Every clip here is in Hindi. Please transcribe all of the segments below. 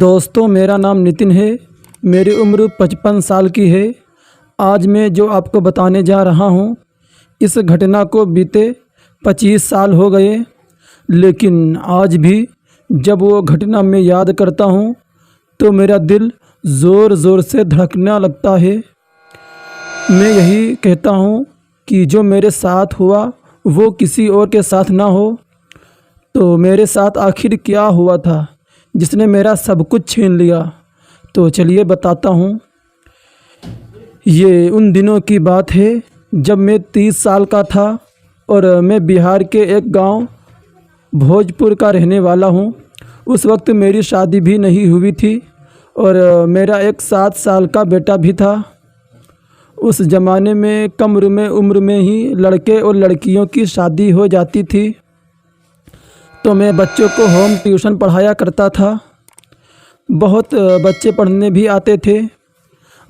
दोस्तों, मेरा नाम नितिन है। मेरी उम्र 55 साल की है। आज मैं जो आपको बताने जा रहा हूँ, इस घटना को बीते 25 साल हो गए, लेकिन आज भी जब वो घटना मैं याद करता हूँ तो मेरा दिल ज़ोर ज़ोर से धड़कने लगता है। मैं यही कहता हूँ कि जो मेरे साथ हुआ वो किसी और के साथ ना हो। तो मेरे साथ आखिर क्या हुआ था जिसने मेरा सब कुछ छीन लिया? तो चलिए बताता हूँ। ये उन दिनों की बात है जब मैं 30 साल का था और मैं बिहार के एक गांव भोजपुर का रहने वाला हूँ। उस वक्त मेरी शादी भी नहीं हुई थी और मेरा एक 7 साल का बेटा भी था। उस ज़माने में कम उम्र में ही लड़के और लड़कियों की शादी हो जाती थी। तो मैं बच्चों को होम ट्यूशन पढ़ाया करता था। बहुत बच्चे पढ़ने भी आते थे।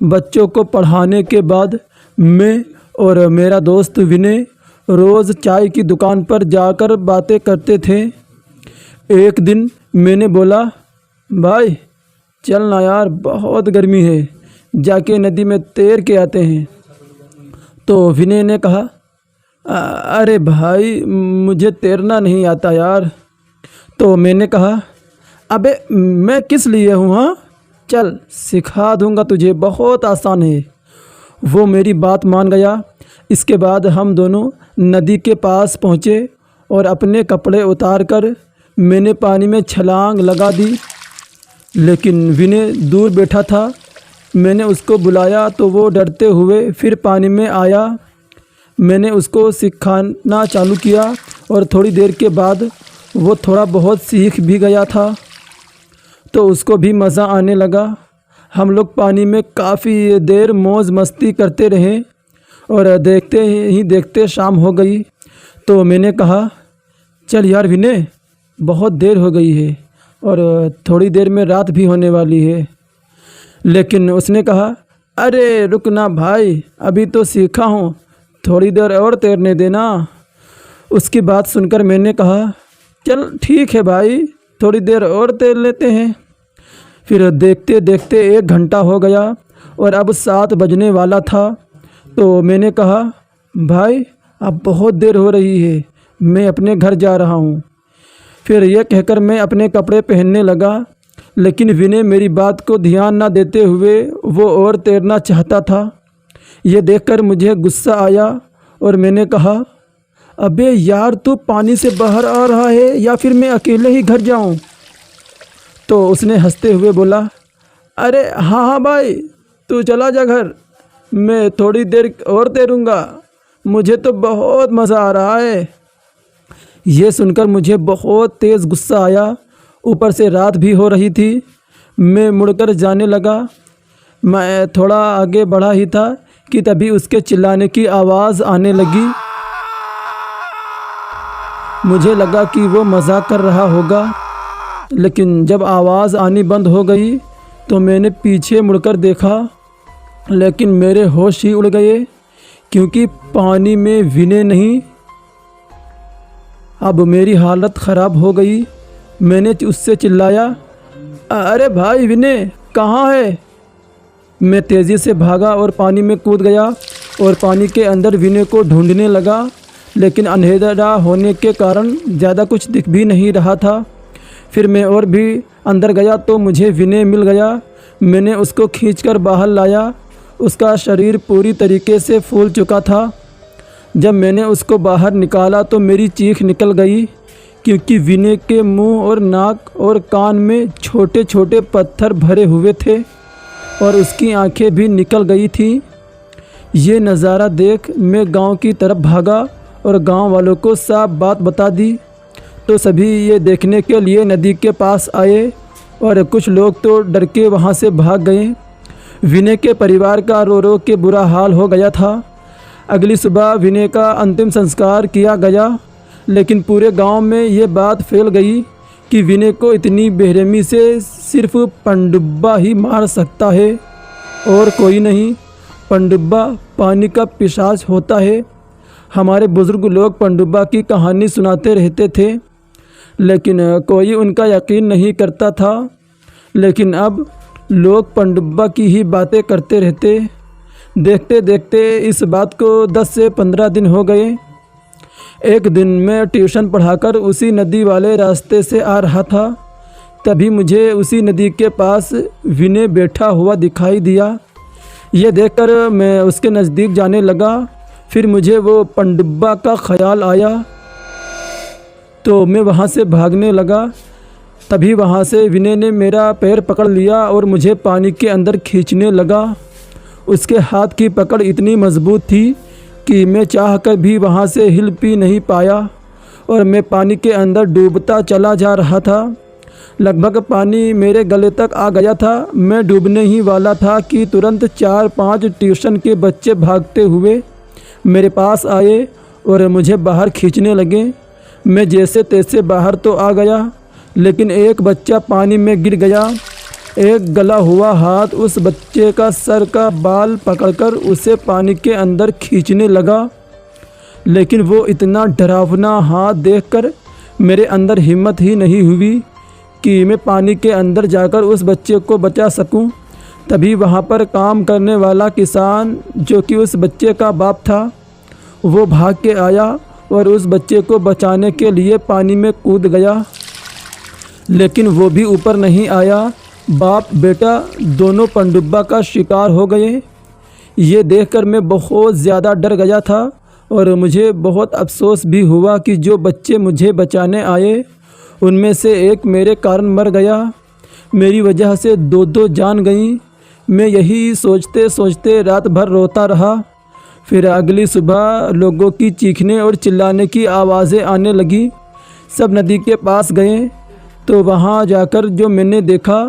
बच्चों को पढ़ाने के बाद मैं और मेरा दोस्त विनय रोज़ चाय की दुकान पर जाकर बातें करते थे। एक दिन मैंने बोला, भाई चल ना यार, बहुत गर्मी है, जाके नदी में तैर के आते हैं। तो विनय ने कहा, अरे भाई मुझे तैरना नहीं आता यार। तो मैंने कहा, अबे मैं किस लिए हूँ, हाँ चल सिखा दूँगा तुझे, बहुत आसान है। वो मेरी बात मान गया। इसके बाद हम दोनों नदी के पास पहुँचे और अपने कपड़े उतार कर मैंने पानी में छलांग लगा दी। लेकिन विनय दूर बैठा था। मैंने उसको बुलाया तो वो डरते हुए फिर पानी में आया। मैंने उसको सिखाना चालू किया और थोड़ी देर के बाद वो थोड़ा बहुत सीख भी गया था। तो उसको भी मज़ा आने लगा। हम लोग पानी में काफ़ी देर मौज मस्ती करते रहे और देखते ही देखते शाम हो गई। तो मैंने कहा, चल यार विनय, बहुत देर हो गई है और थोड़ी देर में रात भी होने वाली है। लेकिन उसने कहा, अरे रुकना भाई, अभी तो सीखा हूँ, थोड़ी देर और तैरने देना। उसकी बात सुनकर मैंने कहा, चल ठीक है भाई, थोड़ी देर और तैर लेते हैं। फिर देखते देखते 1 घंटा हो गया और अब 7 बजने वाला था। तो मैंने कहा, भाई अब बहुत देर हो रही है, मैं अपने घर जा रहा हूँ। फिर यह कहकर मैं अपने कपड़े पहनने लगा। लेकिन विनय मेरी बात को ध्यान न देते हुए वो और तैरना चाहता था। ये देखकर मुझे गुस्सा आया और मैंने कहा, अबे यार तू पानी से बाहर आ रहा है या फिर मैं अकेले ही घर जाऊं? तो उसने हंसते हुए बोला, अरे हाँ भाई, तू चला जा घर, मैं थोड़ी देर और तैरूँगा, मुझे तो बहुत मज़ा आ रहा है। ये सुनकर मुझे बहुत तेज़ गुस्सा आया। ऊपर से रात भी हो रही थी। मैं मुड़कर जाने लगा। मैं थोड़ा आगे बढ़ा ही था कि तभी उसके चिल्लाने की आवाज़ आने लगी। मुझे लगा कि वो मजाक कर रहा होगा, लेकिन जब आवाज़ आनी बंद हो गई तो मैंने पीछे मुड़कर देखा, लेकिन मेरे होश ही उड़ गए क्योंकि पानी में विनय नहीं। अब मेरी हालत ख़राब हो गई। मैंने उससे चिल्लाया, अरे भाई विनय कहाँ है? मैं तेज़ी से भागा और पानी में कूद गया और पानी के अंदर विनय को ढूंढने लगा। लेकिन अंधेरा होने के कारण ज़्यादा कुछ दिख भी नहीं रहा था। फिर मैं और भी अंदर गया तो मुझे विनय मिल गया। मैंने उसको खींचकर बाहर लाया। उसका शरीर पूरी तरीके से फूल चुका था। जब मैंने उसको बाहर निकाला तो मेरी चीख निकल गई क्योंकि विनय के मुंह और नाक और कान में छोटे छोटे पत्थर भरे हुए थे और उसकी आंखें भी निकल गई थी। ये नज़ारा देख मैं गांव की तरफ भागा और गांव वालों को साफ बात बता दी। तो सभी ये देखने के लिए नदी के पास आए और कुछ लोग तो डर के वहाँ से भाग गए। विनय के परिवार का रो रो के बुरा हाल हो गया था। अगली सुबह विनय का अंतिम संस्कार किया गया, लेकिन पूरे गांव में ये बात फैल गई कि विनय को इतनी बेरहमी से सिर्फ पनडुब्बा ही मार सकता है और कोई नहीं। पनडुब्बा पानी का पिशाच होता है। हमारे बुज़ुर्ग लोग पनडुब्बा की कहानी सुनाते रहते थे, लेकिन कोई उनका यकीन नहीं करता था। लेकिन अब लोग पनडुब्बा की ही बातें करते रहते। देखते देखते इस बात को 10 से 15 दिन हो गए। एक दिन मैं ट्यूशन पढ़ाकर उसी नदी वाले रास्ते से आ रहा था, तभी मुझे उसी नदी के पास विनय बैठा हुआ दिखाई दिया। ये देखकर मैं उसके नज़दीक जाने लगा। फिर मुझे वो पनडुब्बा का ख्याल आया तो मैं वहाँ से भागने लगा। तभी वहाँ से विनय ने मेरा पैर पकड़ लिया और मुझे पानी के अंदर खींचने लगा। उसके हाथ की पकड़ इतनी मज़बूत थी कि मैं चाहकर भी वहाँ से हिल भी नहीं पाया और मैं पानी के अंदर डूबता चला जा रहा था। लगभग पानी मेरे गले तक आ गया था। मैं डूबने ही वाला था कि तुरंत 4-5 ट्यूशन के बच्चे भागते हुए मेरे पास आए और मुझे बाहर खींचने लगे। मैं जैसे तैसे बाहर तो आ गया, लेकिन एक बच्चा पानी में गिर गया। एक गला हुआ हाथ उस बच्चे का सर का बाल पकड़कर उसे पानी के अंदर खींचने लगा, लेकिन वो इतना डरावना हाथ देखकर मेरे अंदर हिम्मत ही नहीं हुई कि मैं पानी के अंदर जाकर उस बच्चे को बचा सकूं। तभी वहाँ पर काम करने वाला किसान, जो कि उस बच्चे का बाप था, वो भाग के आया और उस बच्चे को बचाने के लिए पानी में कूद गया, लेकिन वो भी ऊपर नहीं आया। बाप बेटा दोनों पनडुब्बा का शिकार हो गए। ये देखकर मैं बहुत ज़्यादा डर गया था और मुझे बहुत अफसोस भी हुआ कि जो बच्चे मुझे बचाने आए उनमें से एक मेरे कारण मर गया। मेरी वजह से 2 जान गईं। मैं यही सोचते सोचते रात भर रोता रहा। फिर अगली सुबह लोगों की चीखने और चिल्लाने की आवाज़ें आने लगी। सब नदी के पास गए तो वहाँ जाकर जो मैंने देखा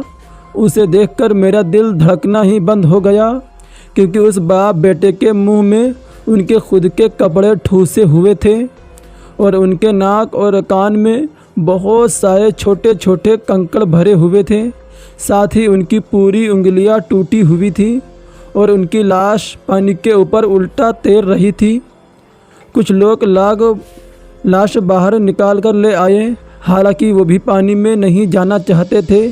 उसे देखकर मेरा दिल धड़कना ही बंद हो गया, क्योंकि उस बाप बेटे के मुंह में उनके खुद के कपड़े ठूसे हुए थे और उनके नाक और कान में बहुत सारे छोटे छोटे कंकड़ भरे हुए थे। साथ ही उनकी पूरी उंगलियां टूटी हुई थी और उनकी लाश पानी के ऊपर उल्टा तैर रही थी। कुछ लोग लाश बाहर निकाल कर ले आए। हालांकि वो भी पानी में नहीं जाना चाहते थे,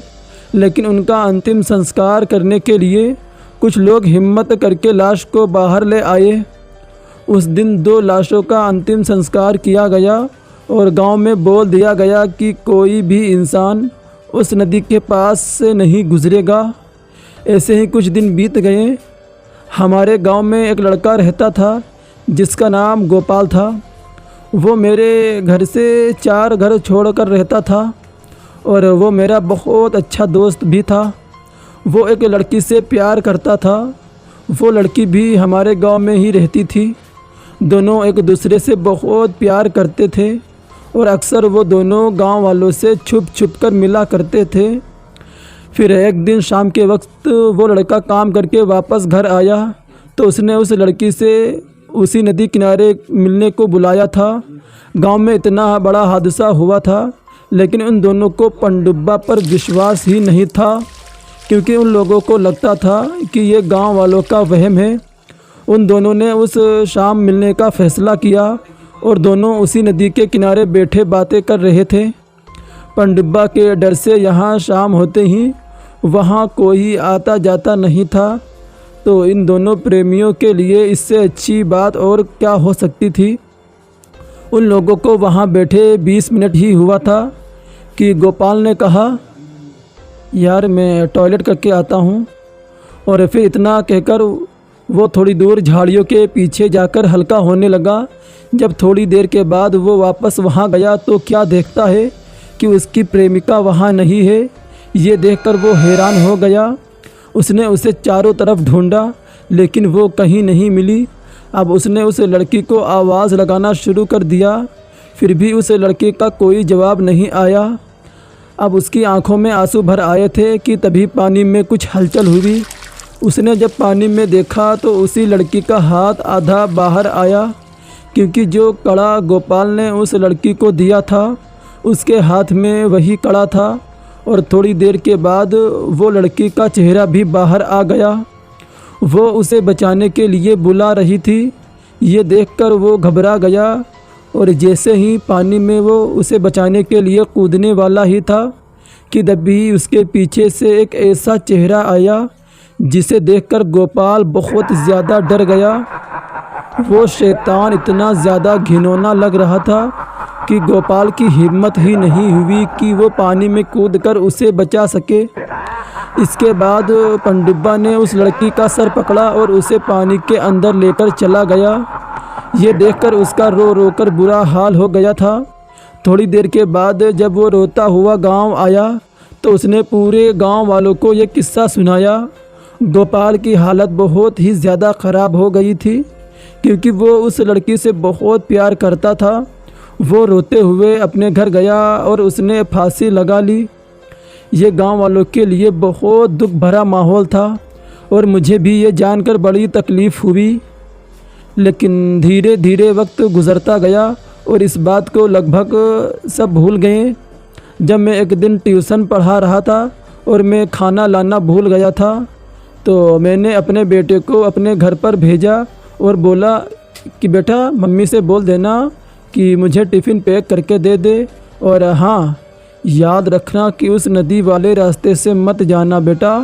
लेकिन उनका अंतिम संस्कार करने के लिए कुछ लोग हिम्मत करके लाश को बाहर ले आए। उस दिन 2 लाशों का अंतिम संस्कार किया गया और गांव में बोल दिया गया कि कोई भी इंसान उस नदी के पास से नहीं गुजरेगा। ऐसे ही कुछ दिन बीत गए। हमारे गांव में एक लड़का रहता था जिसका नाम गोपाल था। वो मेरे घर से 4 घर छोड़कर रहता था और वो मेरा बहुत अच्छा दोस्त भी था। वो एक लड़की से प्यार करता था। वो लड़की भी हमारे गांव में ही रहती थी। दोनों एक दूसरे से बहुत प्यार करते थे और अक्सर वो दोनों गांव वालों से छुप छुप कर मिला करते थे। फिर एक दिन शाम के वक्त वो लड़का काम करके वापस घर आया तो उसने उस लड़की से उसी नदी किनारे मिलने को बुलाया था। गांव में इतना बड़ा हादसा हुआ था, लेकिन उन दोनों को पनडुब्बा पर विश्वास ही नहीं था, क्योंकि उन लोगों को लगता था कि ये गांव वालों का वहम है। उन दोनों ने उस शाम मिलने का फ़ैसला किया और दोनों उसी नदी के किनारे बैठे बातें कर रहे थे। पनडुब्बा के डर से यहाँ शाम होते ही वहाँ कोई आता जाता नहीं था, तो इन दोनों प्रेमियों के लिए इससे अच्छी बात और क्या हो सकती थी। उन लोगों को वहाँ बैठे 20 मिनट ही हुआ था कि गोपाल ने कहा, यार मैं टॉयलेट करके आता हूँ। और फिर इतना कहकर वो थोड़ी दूर झाड़ियों के पीछे जाकर हल्का होने लगा। जब थोड़ी देर के बाद वो वापस वहाँ गया तो क्या देखता है कि उसकी प्रेमिका वहाँ नहीं है। ये देखकर वो हैरान हो गया। उसने उसे चारों तरफ ढूंढा, लेकिन वो कहीं नहीं मिली। अब उसने उस लड़की को आवाज़ लगाना शुरू कर दिया, फिर भी उस लड़के का कोई जवाब नहीं आया। अब उसकी आंखों में आंसू भर आए थे कि तभी पानी में कुछ हलचल हुई। उसने जब पानी में देखा तो उसी लड़की का हाथ आधा बाहर आया, क्योंकि जो कड़ा गोपाल ने उस लड़की को दिया था उसके हाथ में वही कड़ा था। और थोड़ी देर के बाद वो लड़की का चेहरा भी बाहर आ गया। वो उसे बचाने के लिए बुला रही थी। ये देखकर वो घबरा गया और जैसे ही पानी में वो उसे बचाने के लिए कूदने वाला ही था कि तभी उसके पीछे से एक ऐसा चेहरा आया जिसे देखकर गोपाल बहुत ज़्यादा डर गया। वो शैतान इतना ज़्यादा घिनौना लग रहा था कि गोपाल की हिम्मत ही नहीं हुई कि वो पानी में कूदकर उसे बचा सके। इसके बाद पनडुब्बा ने उस लड़की का सर पकड़ा और उसे पानी के अंदर लेकर चला गया। ये देखकर उसका रो रो कर बुरा हाल हो गया था। थोड़ी देर के बाद जब वो रोता हुआ गांव आया तो उसने पूरे गांव वालों को ये किस्सा सुनाया। गोपाल की हालत बहुत ही ज़्यादा ख़राब हो गई थी क्योंकि वो उस लड़की से बहुत प्यार करता था। वो रोते हुए अपने घर गया और उसने फांसी लगा ली। ये गांव वालों के लिए बहुत दुख भरा माहौल था और मुझे भी ये जानकर बड़ी तकलीफ़ हुई। लेकिन धीरे धीरे वक्त गुज़रता गया और इस बात को लगभग सब भूल गए। जब मैं एक दिन ट्यूशन पढ़ा रहा था और मैं खाना लाना भूल गया था तो मैंने अपने बेटे को अपने घर पर भेजा और बोला कि बेटा मम्मी से बोल देना कि मुझे टिफ़िन पैक करके दे दे, और हाँ याद रखना कि उस नदी वाले रास्ते से मत जाना बेटा,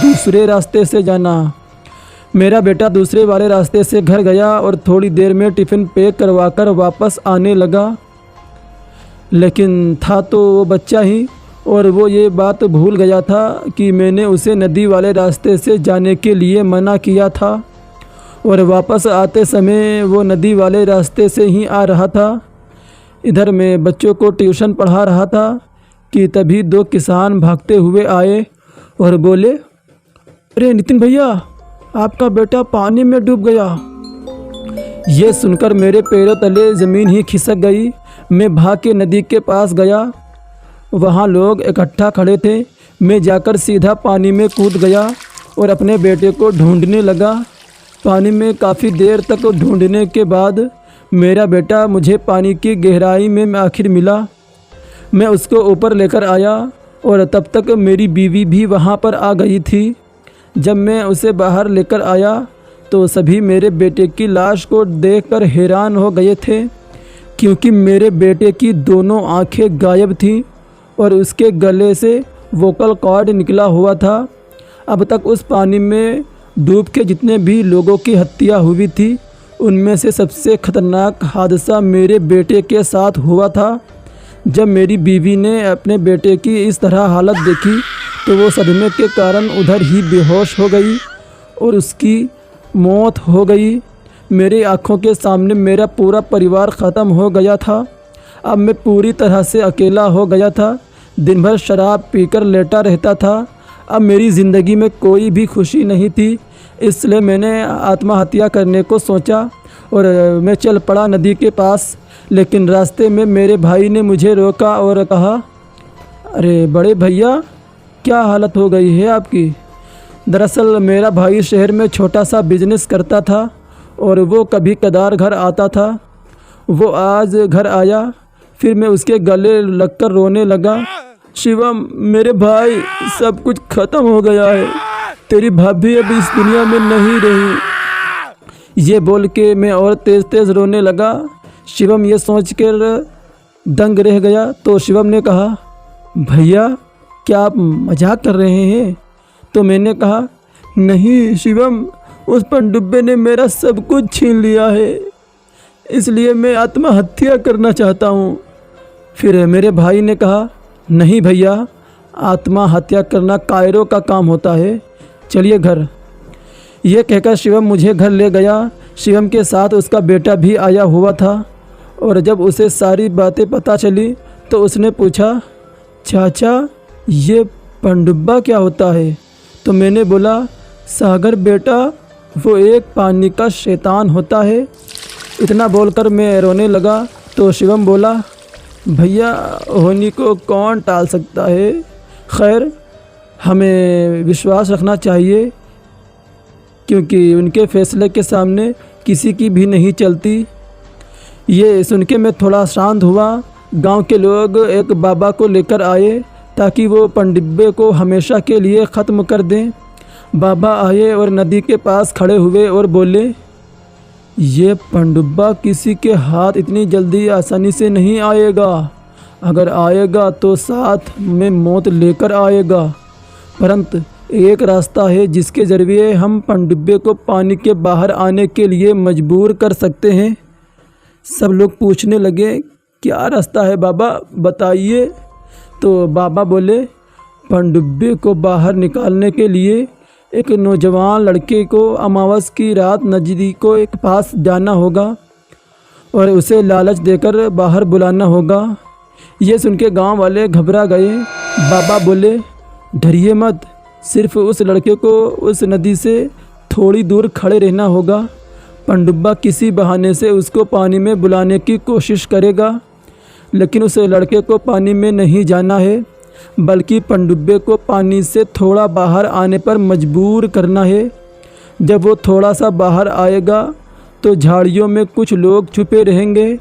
दूसरे रास्ते से जाना। मेरा बेटा दूसरे वाले रास्ते से घर गया और थोड़ी देर में टिफ़िन पैक करवाकर वापस आने लगा। लेकिन था तो वो बच्चा ही और वो ये बात भूल गया था कि मैंने उसे नदी वाले रास्ते से जाने के लिए मना किया था और वापस आते समय वो नदी वाले रास्ते से ही आ रहा था। इधर मैं बच्चों को ट्यूशन पढ़ा रहा था कि तभी दो किसान भागते हुए आए और बोले, अरे नितिन भैया आपका बेटा पानी में डूब गया। ये सुनकर मेरे पैरों तले ज़मीन ही खिसक गई। मैं भाग के नदी के पास गया। वहाँ लोग इकट्ठा खड़े थे। मैं जाकर सीधा पानी में कूद गया और अपने बेटे को ढूंढने लगा। पानी में काफ़ी देर तक ढूंढने के बाद मेरा बेटा मुझे पानी की गहराई में आखिर मिला। मैं उसको ऊपर लेकर आया और तब तक मेरी बीवी भी वहाँ पर आ गई थी। जब मैं उसे बाहर लेकर आया तो सभी मेरे बेटे की लाश को देखकर हैरान हो गए थे क्योंकि मेरे बेटे की दोनों आंखें गायब थीं और उसके गले से वोकल कॉर्ड निकला हुआ था। अब तक उस पानी में डूब के जितने भी लोगों की हत्या हुई थी उनमें से सबसे ख़तरनाक हादसा मेरे बेटे के साथ हुआ था। जब मेरी बीवी ने अपने बेटे की इस तरह हालत देखी तो वो सदमे के कारण उधर ही बेहोश हो गई और उसकी मौत हो गई। मेरी आँखों के सामने मेरा पूरा परिवार ख़त्म हो गया था। अब मैं पूरी तरह से अकेला हो गया था। दिन भर शराब पीकर लेटा रहता था। अब मेरी ज़िंदगी में कोई भी खुशी नहीं थी, इसलिए मैंने आत्महत्या करने को सोचा और मैं चल पड़ा नदी के पास। लेकिन रास्ते में मेरे भाई ने मुझे रोका और कहा, अरे बड़े भैया क्या हालत हो गई है आपकी। दरअसल मेरा भाई शहर में छोटा सा बिजनेस करता था और वो कभी कदार घर आता था। वो आज घर आया, फिर मैं उसके गले लगकर रोने लगा, शिवम मेरे भाई सब कुछ ख़त्म हो गया है, तेरी भाभी अब इस दुनिया में नहीं रही। ये बोल के मैं और तेज़ तेज़ रोने लगा। शिवम ये सोच कर दंग रह गया तो शिवम ने कहा, भैया क्या आप मजाक कर रहे हैं। तो मैंने कहा, नहीं शिवम उस पनडुब्बे ने मेरा सब कुछ छीन लिया है, इसलिए मैं आत्महत्या करना चाहता हूँ। फिर मेरे भाई ने कहा, नहीं भैया आत्महत्या करना कायरों का काम होता है, चलिए घर। यह कहकर शिवम मुझे घर ले गया। शिवम के साथ उसका बेटा भी आया हुआ था और जब उसे सारी बातें पता चली तो उसने पूछा, चाचा ये पनडुब्बा क्या होता है। तो मैंने बोला, सागर बेटा वो एक पानी का शैतान होता है। इतना बोलकर मैं रोने लगा तो शिवम बोला, भैया होनी को कौन टाल सकता है, खैर हमें विश्वास रखना चाहिए क्योंकि उनके फैसले के सामने किसी की भी नहीं चलती। ये सुन के मैं थोड़ा शांत हुआ। गांव के लोग एक बाबा को लेकर आए ताकि वो पनडुब्बे को हमेशा के लिए ख़त्म कर दें। बाबा आए और नदी के पास खड़े हुए और बोले, ये पनडुब्बा किसी के हाथ इतनी जल्दी आसानी से नहीं आएगा, अगर आएगा तो साथ में मौत लेकर आएगा। परंतु एक रास्ता है जिसके ज़रिए हम पनडुब्बे को पानी के बाहर आने के लिए मजबूर कर सकते हैं। सब लोग पूछने लगे, क्या रास्ता है बाबा, बताइए। तो बाबा बोले, पनडुब्बे को बाहर निकालने के लिए एक नौजवान लड़के को अमावस की रात नदी को एक पास जाना होगा और उसे लालच देकर बाहर बुलाना होगा। ये सुन के गाँव वाले घबरा गए। बाबा बोले, डरिए मत, सिर्फ उस लड़के को उस नदी से थोड़ी दूर खड़े रहना होगा। पनडुब्बा किसी बहाने से उसको पानी में बुलाने की कोशिश करेगा, लेकिन उस लड़के को पानी में नहीं जाना है, बल्कि पनडुब्बे को पानी से थोड़ा बाहर आने पर मजबूर करना है। जब वो थोड़ा सा बाहर आएगा तो झाड़ियों में कुछ लोग छुपे रहेंगे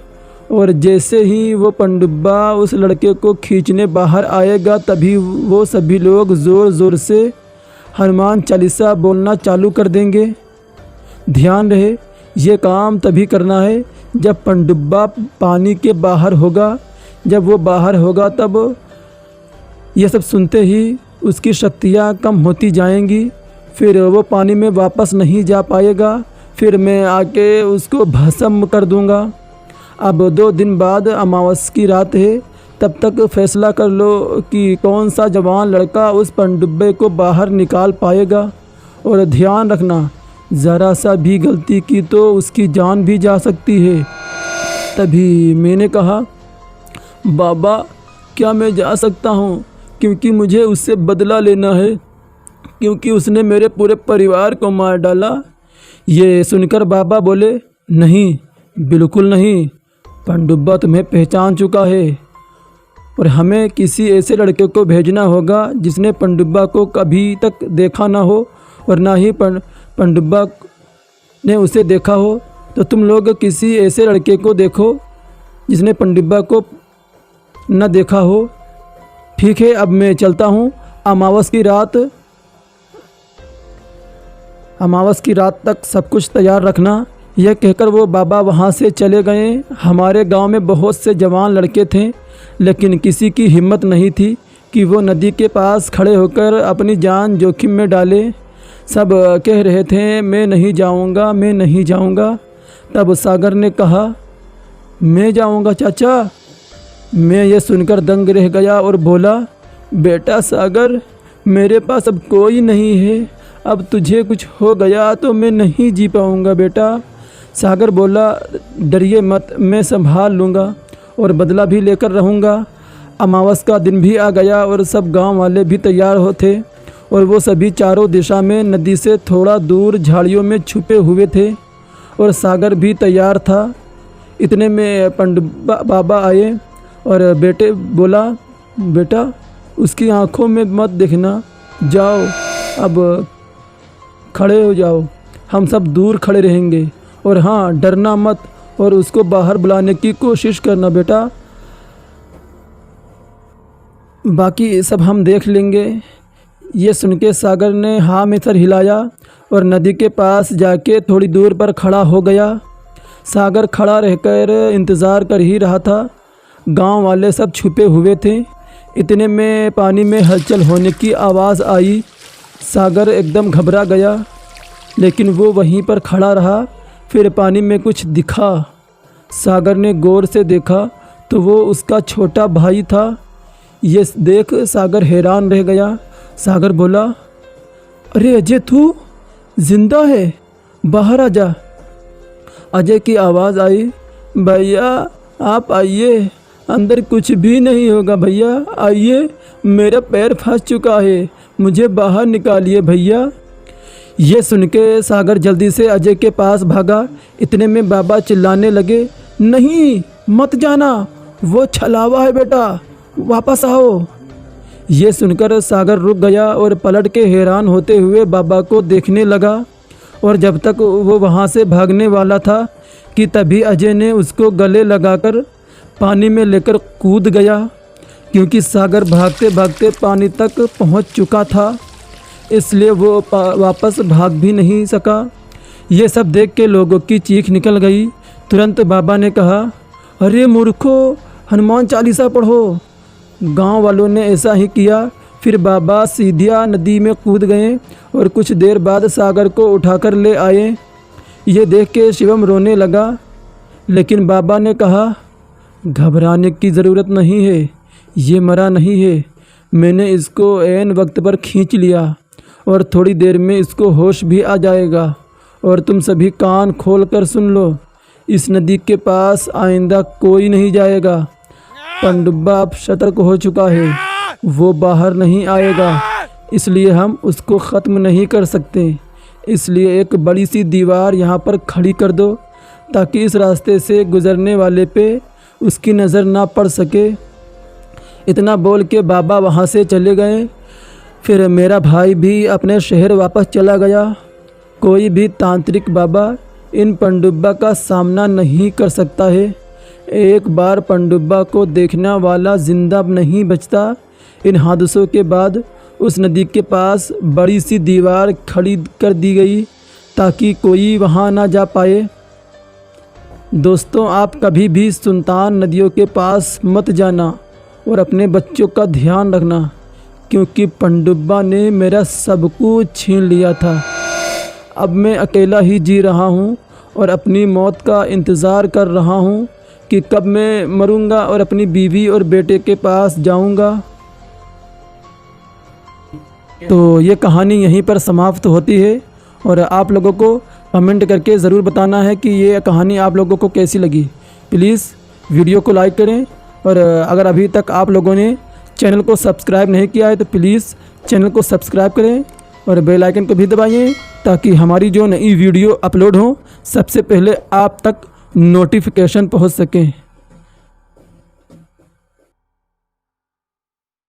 और जैसे ही वो पनडुब्बा उस लड़के को खींचने बाहर आएगा तभी वो सभी लोग ज़ोर ज़ोर से हनुमान चालीसा बोलना चालू कर देंगे। ध्यान रहे, ये काम तभी करना है जब पनडुब्बा पानी के बाहर होगा। जब वो बाहर होगा तब ये सब सुनते ही उसकी शक्तियाँ कम होती जाएंगी, फिर वो पानी में वापस नहीं जा पाएगा। फिर मैं आके उसको भस्म कर दूँगा। अब 2 दिन बाद अमावस की रात है, तब तक फैसला कर लो कि कौन सा जवान लड़का उस पनडुब्बे को बाहर निकाल पाएगा। और ध्यान रखना, ज़रा सा भी गलती की तो उसकी जान भी जा सकती है। तभी मैंने कहा, बाबा क्या मैं जा सकता हूँ, क्योंकि मुझे उससे बदला लेना है, क्योंकि उसने मेरे पूरे परिवार को मार डाला। ये सुनकर बाबा बोले, नहीं, बिल्कुल नहीं, पनडुब्बा तुम्हें पहचान चुका है और हमें किसी ऐसे लड़के को भेजना होगा जिसने पनडुब्बा को कभी तक देखा ना हो और ना ही पनडुब्बा ने उसे देखा हो। तो तुम लोग किसी ऐसे लड़के को देखो जिसने पनडुब्बा को न देखा हो। ठीक है, अब मैं चलता हूँ। अमावस की रात तक सब कुछ तैयार रखना। यह कहकर वो बाबा वहाँ से चले गए। हमारे गांव में बहुत से जवान लड़के थे, लेकिन किसी की हिम्मत नहीं थी कि वो नदी के पास खड़े होकर अपनी जान जोखिम में डाले। सब कह रहे थे, मैं नहीं जाऊँगा, मैं नहीं जाऊँगा। तब सागर ने कहा, मैं जाऊँगा चाचा। मैं ये सुनकर दंग रह गया और बोला, बेटा सागर, मेरे पास अब कोई नहीं है, अब तुझे कुछ हो गया तो मैं नहीं जी पाऊँगा बेटा। सागर बोला, डरिए मत, मैं संभाल लूँगा और बदला भी लेकर रहूँगा। अमावस का दिन भी आ गया और सब गांव वाले भी तैयार होते और वो सभी चारों दिशा में नदी से थोड़ा दूर झाड़ियों में छुपे हुए थे और सागर भी तैयार था। इतने में पनडुब्बा बाबा आए और बेटे बोला, बेटा उसकी आंखों में मत देखना, जाओ अब खड़े हो जाओ, हम सब दूर खड़े रहेंगे और हाँ, डरना मत और उसको बाहर बुलाने की कोशिश करना बेटा, बाकी सब हम देख लेंगे। ये सुन के सागर ने हाँ में सर हिलाया और नदी के पास जाके थोड़ी दूर पर खड़ा हो गया। सागर खड़ा रहकर इंतज़ार कर ही रहा था। गांव वाले सब छुपे हुए थे। इतने में पानी में हलचल होने की आवाज़ आई। सागर एकदम घबरा गया, लेकिन वो वहीं पर खड़ा रहा। फिर पानी में कुछ दिखा। सागर ने गौर से देखा तो वो उसका छोटा भाई था। ये देख सागर हैरान रह गया। सागर बोला, अरे अजय, तू जिंदा है, बाहर आ जा। अजय की आवाज़ आई, भैया आप आइए, अंदर कुछ भी नहीं होगा भैया, आइए, मेरा पैर फंस चुका है, मुझे बाहर निकालिए भैया। ये सुन के सागर जल्दी से अजय के पास भागा। इतने में बाबा चिल्लाने लगे, नहीं मत जाना, वो छलावा है बेटा, वापस आओ। ये सुनकर सागर रुक गया और पलट के हैरान होते हुए बाबा को देखने लगा। और जब तक वो वहाँ से भागने वाला था कि तभी अजय ने उसको गले लगाकर पानी में लेकर कूद गया, क्योंकि सागर भागते भागते पानी तक पहुँच चुका था, इसलिए वो वापस भाग भी नहीं सका। ये सब देख के लोगों की चीख निकल गई। तुरंत बाबा ने कहा, अरे मूर्खो, हनुमान चालीसा पढ़ो। गांव वालों ने ऐसा ही किया। फिर बाबा सीधिया नदी में कूद गए और कुछ देर बाद सागर को उठाकर ले आए। ये देख के शिवम रोने लगा, लेकिन बाबा ने कहा, घबराने की ज़रूरत नहीं है, ये मरा नहीं है। मैंने इसको ऐन वक्त पर खींच लिया और थोड़ी देर में इसको होश भी आ जाएगा। और तुम सभी कान खोल कर सुन लो, इस नदी के पास आइंदा कोई नहीं जाएगा। पनडुब्बा अब सतर्क हो चुका है, वो बाहर नहीं आएगा, इसलिए हम उसको ख़त्म नहीं कर सकते। इसलिए एक बड़ी सी दीवार यहाँ पर खड़ी कर दो ताकि इस रास्ते से गुज़रने वाले पे उसकी नज़र ना पड़ सके। इतना बोल के बाबा वहाँ से चले गए। फिर मेरा भाई भी अपने शहर वापस चला गया। कोई भी तांत्रिक बाबा इन पनडुब्बा का सामना नहीं कर सकता है। एक बार पनडुब्बा को देखने वाला जिंदा नहीं बचता। इन हादसों के बाद उस नदी के पास बड़ी सी दीवार खड़ी कर दी गई ताकि कोई वहाँ ना जा पाए। दोस्तों, आप कभी भी सुनसान नदियों के पास मत जाना और अपने बच्चों का ध्यान रखना, क्योंकि पनडुब्बा ने मेरा सब कुछ छीन लिया था। अब मैं अकेला ही जी रहा हूँ और अपनी मौत का इंतज़ार कर रहा हूँ कि कब मैं मरूँगा और अपनी बीवी और बेटे के पास जाऊँगा। तो ये कहानी यहीं पर समाप्त होती है और आप लोगों को कमेंट करके ज़रूर बताना है कि ये कहानी आप लोगों को कैसी लगी। प्लीज़ वीडियो को लाइक करें और अगर अभी तक आप लोगों ने चैनल को सब्सक्राइब नहीं किया है तो प्लीज़ चैनल को सब्सक्राइब करें और बेल आइकन को भी दबाइए ताकि हमारी जो नई वीडियो अपलोड हो सबसे पहले आप तक नोटिफिकेशन पहुंच सके।